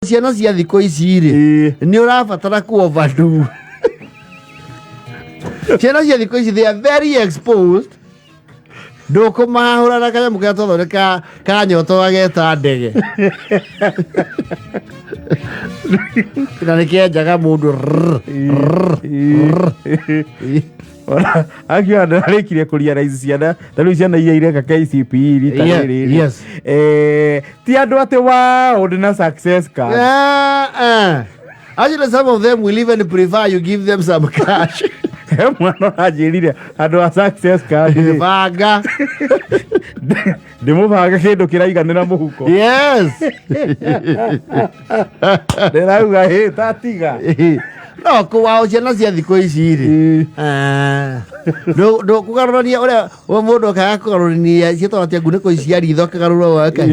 ciana cia thikũ ici rĩ nĩ ũrabatara ku overdo. Ciana cia thikũ ici they are very exposed. Ndũkũmahũra na kanyamũ karĩa twathondeka kanyoto gageta ndege. Na nĩkĩenjaga mũndũ. Akiwa ndarĩkirie kũrealize ciana tarĩu ciana iria ireka KCPE rita rĩrĩ. Yes. Ti andũ atĩ wow na success card. Actually, some of them will even prefer you give them some cash. Mwana ajirire andũ a success card. Banga. Ndĩmũbanga kĩndũ kĩraiganĩra mũhuko. Yes. Ndĩrauga tatiga. No, kwao ciana cia thikũ ici rĩ. Ndũkũgarũrania ũrĩa mũndũ akaga kũgarũrania ciĩtagwo atĩa ngunĩko ici cia ritho akagarũra waka.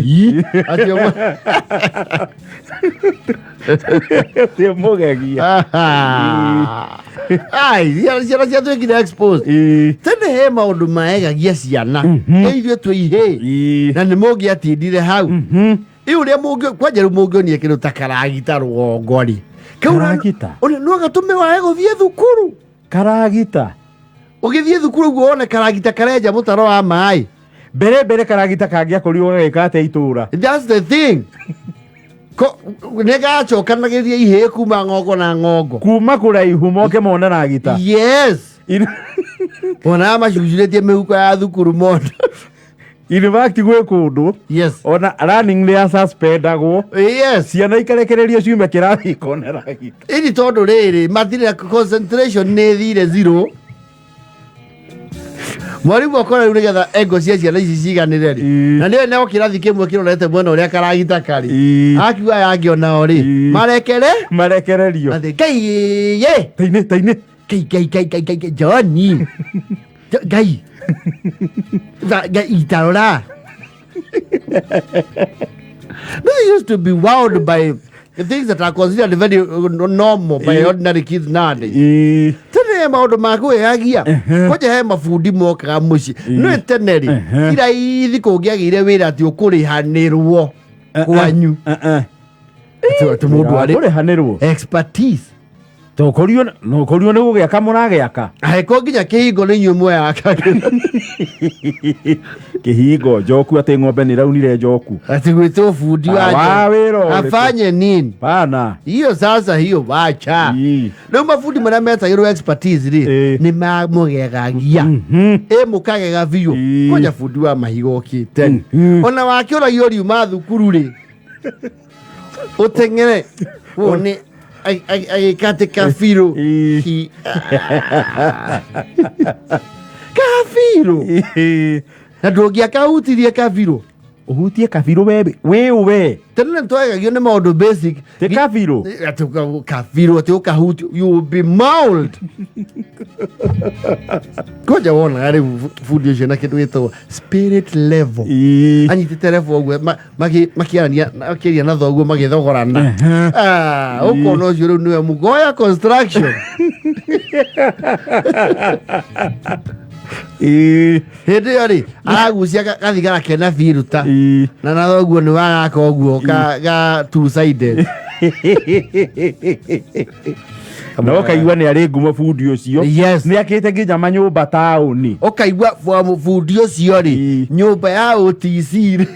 Tĩ mũgegia. Ciana cia twĩkire exposed. Tene he maũndũ maegagia ciana. Ithuĩ twĩihĩ. Na nĩ mũngĩatindire hau. Rĩu ũrĩa kwanja rĩu mũngĩonia kĩndũ ta karagita rũgongo rĩ. Karagita. No gatũme wae gũthiĩ thukuru. Karagita. Ũgĩthiĩ thukuru ũguo wone karagita karenja mũtaro wa maĩ. Mbere karagita kangĩakorirwo gagĩka atĩa itũũra. That's the thing. Nĩgacokanagĩria ihĩ kuma ng'ongo na ng'ongo. Kuma kũraihu moke mone ragita. Yes. Ona macucurĩtie mĩhuko ya thukuru mondo. In fact gwĩ kũndũ. Yes. Ona running nĩ suspendagwo. Yes. Ciana ikarekererio ciume kĩrathi ikone ragita. Ini tondũ rĩrĩ matirĩ concentration nĩ thire zero. Mwarimũ akora rĩu nĩgetha ego cia ciana ici ciganĩre rĩ. Na nĩwe kĩrathi kĩmwe kĩrorete mwena ũrĩa karagita karĩ. Akiuga yangĩona o rĩ. Marekererio. Ngai ye. Taine. Kai Johnny. Gai. Itarora. They used to be wowed by the things that are considered very normal by ordinary kids nowadays. Tene maũndũ ma kwĩyagia. Kwaja he mabundi mokaga mũciĩ. No tene rĩ. Iraithi kũngĩagĩire wĩra atĩ ũkũrĩhanĩrwo kwanyu. Mũndũ arĩ kũrĩhanĩrwo. Expertise. Tokorio nĩ gũgĩaka mũragĩaka. Ko nginya kĩhingo nĩ inyuĩ mweyaka. Kĩhingo njoku atĩ ng'ombe nĩ raunire njoku. Ati gwĩtwo bundi wa wĩra afanye nini? Pana. Hiyo sasa hiyo wacha. Ndio mafundi marĩa metagĩrwo expertise rĩ nĩ mamũgegagia. Mũkagega biũ. Koja bundi wa mahigo okĩte. Ona wakĩũragio riuma thukuru rĩ. Ũteng'ere. Wone agĩkate kabirũ. Kabirũ. Na ndũngĩakahutirie kabirũ. Uhutie kabirũ we. Tene twagagio nĩ maũndũ basic. Te kabirũ. Kabirũ atĩ ũkahuti you will be mauled. Koja wona rĩu bundi ũcio na kĩndũ gĩtagwo spirit level. Anyitĩte level ũguo makĩaria na thoguo magĩthogorana. Ũkona ũcio rĩu nĩwe Mugoya construction. Hĩndĩ ĩyo rĩ aragucia gathigara kena biruta na nathoguo nĩ wagaka ũguo ga two sided. No kaigua nĩ arĩ ngumo bundi ũcio. Yes. Nĩ akĩte nginya manyũmba taũni. Ũkaigua bundi ũcio rĩ nyũmba ya OTC rĩ.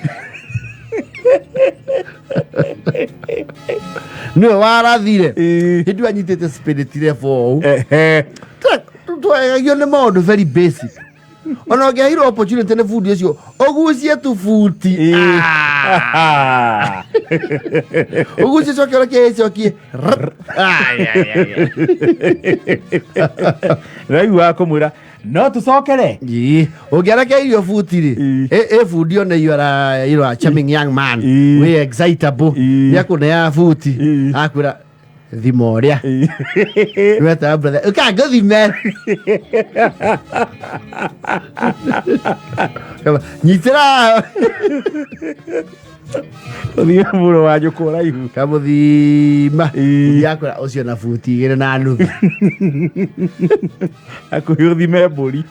Nĩwe warathire. Hĩndĩ anyitĩte spirit level ũũ. Twagagio nĩ maũndũ very basic. Ona ũngĩheirwo opportunity nĩ bundi ũcio ũgucie tubuti. Ũgucie cokie. Rĩu wakũmwĩra no tũcokere. Ũngĩarekeirio buti rĩ bundi ona you are a charming young man. We excitable. Nĩakũneaga buti. Akwĩra thima ũrĩa. Weta brother. Ũkangĩthime. Nyitĩra. Thia muno wa nyuko raihu. Kamuthima. Yakora ucio na futi igere na nuthu. Akuthime mburi.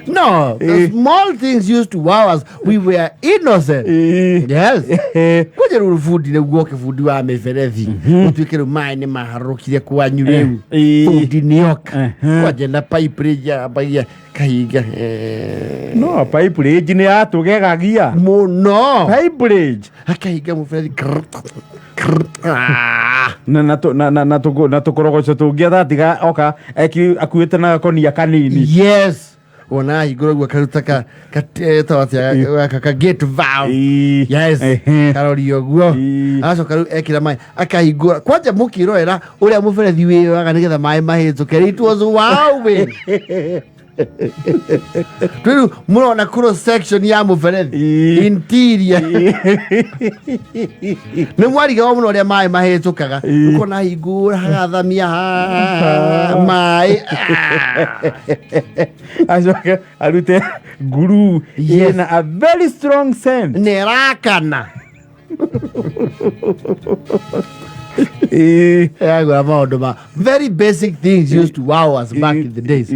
No, the small things used to wow us. We were innocent. Yes. Kwaje ruru fundi ne guoke fundi wa meferethi. Utwikero mai ne maharukire kwanyu reu. Fundi nioka. Kwaje na pipe ya bagia kahiga. No, pipe rage ni atugegagia. Muno. Pipe rage. Akahiga muferethi. Na tukorogoco tungia tiga oka akuite na konia kanini. Yes. Ona igoro gwa karuta ka tawatia ka gate valve. Yes. Karori oguo. Aso karu ekira mai akahigura. Kwanja mukiroera uria muferethi wiwaga nigetha mai mahituke. It was wow we. Twiru murona cross section ya muferethi interior. Ni mwariga muno uria mai mahitukaga. Uko na higura hagathamia mai. Ajoka alute guru in a very strong scent. Nerakana. Very basic things used to wow us back in the days.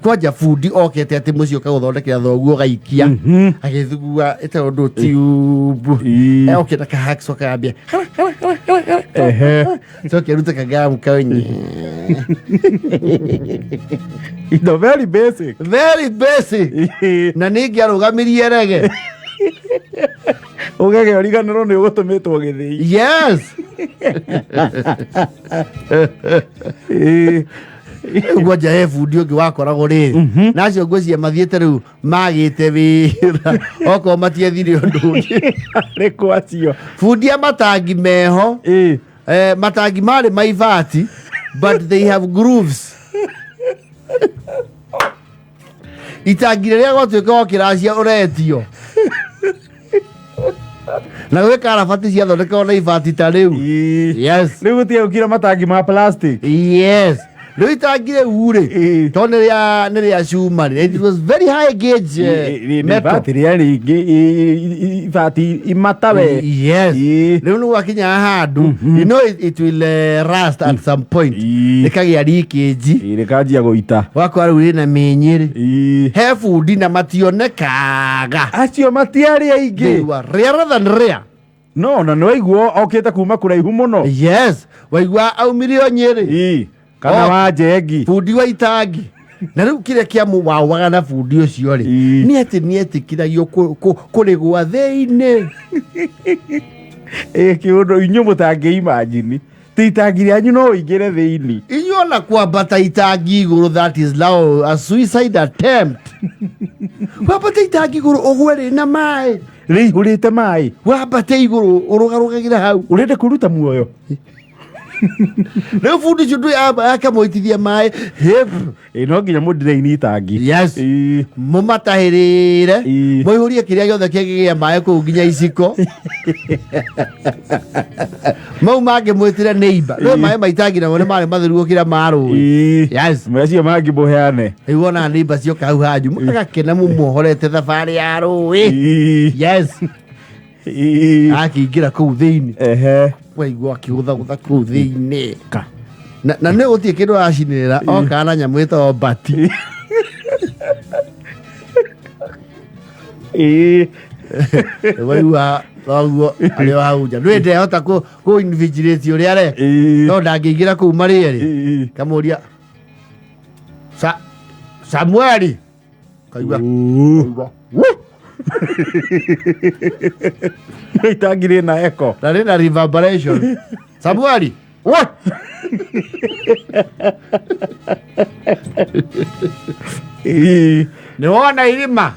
Kwaja fundi okete ati mucio ka guthondekera thoguo gaikia agithugua ete undu tiubu oketa ka hackso kambia so kiruta ka gamu kaunyi. It's very basic. Very basic. Na ningi arugamirie rege. Ugege origaniro ni ugutumitwo githii. Yes. Gwaja he fundi ungi wakoragwo ri nacio ngwiciria mathiete riu magite wira oko matiethire undu ungi ri kwacio fundi amatangi meho matangi mari maivati but they have grooves. Itangi riria gwatuika okiracia uretio na gwe karabati cia thondeka ona ivati ta riu. Yes. Riu gutia ukira matangi ma plastic. Yes. Riu itangire ure to niria cuma. It was very high gauge metal. Ivati imatawe. Yes. Riu nu wakinya handu you know it will rust at some point. Nikagia leakage. Nikajia goita. Wako riu na menyere. He fundi na mationekaga. Acio matiari aingi. They were rarer than rare. No, na no iguo okete kuma kuraihu muno. Yes. Waigua aumire Nyeri. Kana wa jengi. Fundi wa itangi. Na riu kire kia muwawaga na fundi ucio ri. Ni ati kiragio kurigwa theine. Kiundu inyu mutangi imagine. Titangi ryanyu no igire theini. Inyu na kwambata itangi iguru, that is now a suicide attempt. Wambata itangi iguru ugwere na mai. Ri urite mai. Wambate iguru urugarugagira hau. Urende kuruta muoyo. Riu fundi ucio akamoitithia mai. No nginya mudiraini itangi. Yes. Mumatahirire muihurie kiria giothe kigigia mai kuu nginya iciko. Mau mangi mwitire neighbor. Riu mai maitangi namo ni mari matheru gukira maru. Yes. Macio mangi muheane. Riu ona neighbor cio kau hanju mugakena mumuhorete thabari ya rui. Yes. Akiingira kuu thiini. Waigua akigutha kuu thiini. Na nä gå tiä kä ndå aracinä ra oka na nyamå ä tagwo mbati. Waigua thoguo arä o hau nja ndwä ndehota kå å rä a re no ndangä ingä ra kå u marä erä kamå ria Samueli kaigua itangi rä na eko na rä na reverberation. Samueli what? Nĩ wona irima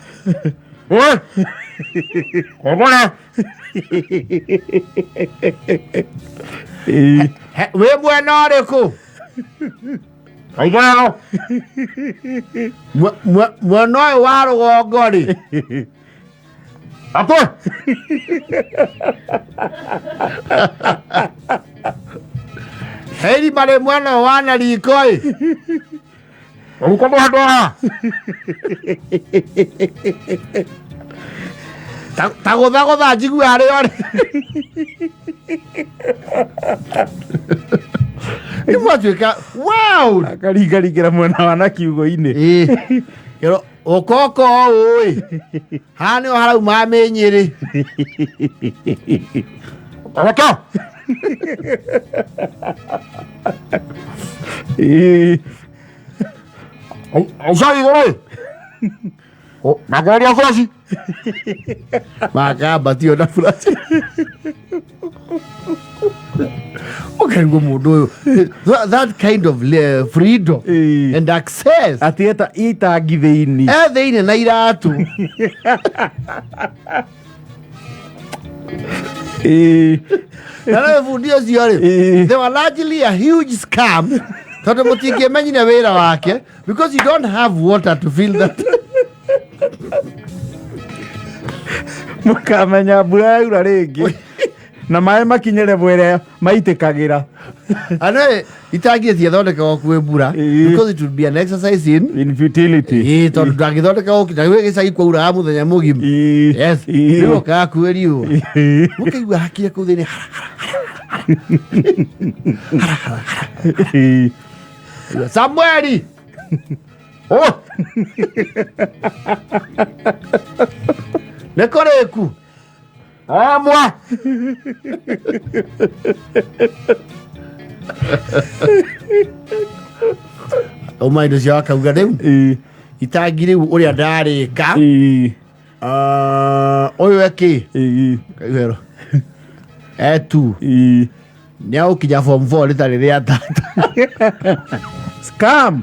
kogora wĩ mwena ũrĩkũ? Kaigao mwena ũyũ wa rũgongo rĩ apo heri mare mwena wa Nariko ĩ ũko mũndũ haha ta gotha njigu harä ore nä mwatuä ka akaringaringä ra mwena wa na kiugo-inä åkoko å haha nä o harauma mä nyä rä Nagaria flash. Makamba tio na flash. Okay, go mudo. That kind of freedom and access. Atieta itangi-ini. Thĩinĩ na iratu. Na bundi ũcio rĩ, they were largely a huge scam. Tondũ mũtingĩmenyire wĩra wake because you don't have water to fill that. Mũkamenya mbura yaura rĩngĩ na maĩ makinyĩre mwĩre maitĩkagĩra. Ano itangi ĩtiathondekagwo kwĩ mbura because it would be an exercise in futility. Tondũ ndangĩthondeka gũkinya gĩcagi kwauraga mũthenya mũgima. Yes, rĩu ũkaga kuĩ riũa mũkaigua hakire kũu thĩinĩ Samueli nĩ kũrĩku Amwa. Uma indo cia akauga rĩu itangi rĩu ũrĩa ndarĩka ũyũ eki kaigero etu nĩ agũkinya form 4 rĩtarĩ rĩa tata. Scam.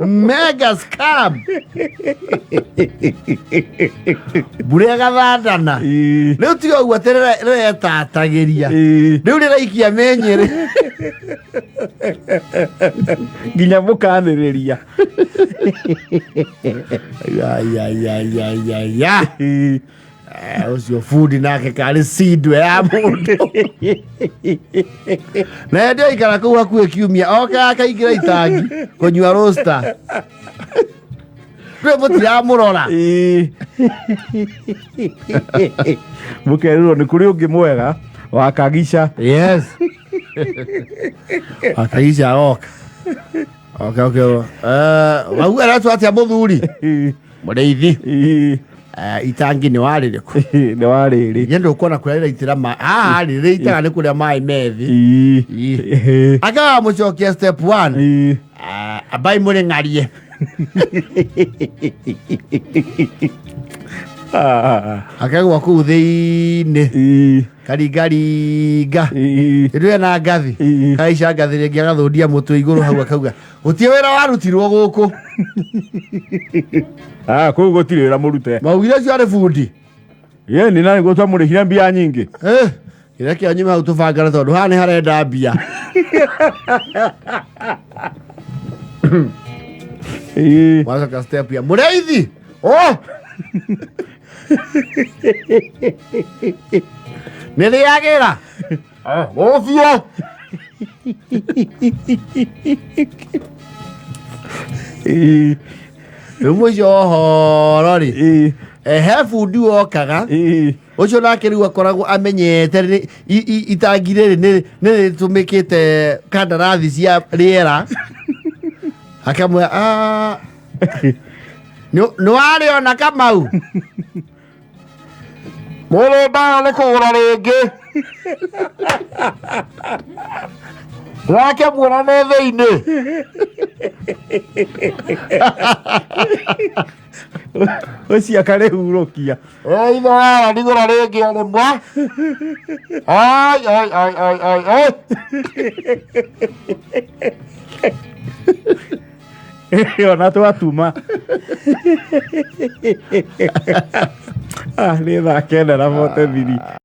Mega scam. Mbura ĩgathandana rĩu tiga ũguo atĩ rĩretatagĩria rĩu rĩraikia menyerĩ nginya mũkanĩrĩria. Ũcio bundi nake karĩ cindwe ya mũndũ na ndio aikara kũu hakuhĩ kiumia oka akaingĩra itangi kũnyua roster ndũĩ mũtiramũrora mũkerĩrwo nĩ kũrĩ ũngĩ mwega wa Kagica. Yes. Akagica oka wauga aratũ atĩa mũthuri mũrĩithi itangi nĩ warĩrĩku nĩ warĩrĩ nyendũ kuona kũrĩa rĩraitĩra maĩ haha rĩ rĩitaga nĩ kũrĩa maĩ methi akaga mũcokia step 1 ambai mũrĩ ng'arie akagwa kũu thĩinĩ karingaringa ĩndũ ena ngathi kaica ngathi rĩngĩ agathũndia mũtwe igũrũ hau akauga gũtirĩ wĩra warutirwo gũkũ kũu gũtirĩ wĩra mũrute. Maugire ũcio arĩ bundi nĩ na nĩguo twamũrĩhire mbia nyingĩ kĩrĩa kĩanyu hau tũbangana tondũ haha nĩ harenda mbia. Wacoka step ya mũrĩithi nĩ rĩagĩra Ofio. rĩu mũico ũhoro rĩ he bundi wokaga ũcio nake rĩu akoragwo amenyete itangi rĩrĩ nĩ rĩtũmĩkĩte kandarathi cia rĩera akamwe nĩ warĩona Kamau Mũrũmba nĩ kũgũra rĩngĩ. Rake muona nĩ thĩinĩ. ũcio akarĩhurũkia. Ithe wara ndigũra rĩngĩ rĩmwe. Ona twatuma nĩ thaa kenda na mote thiri.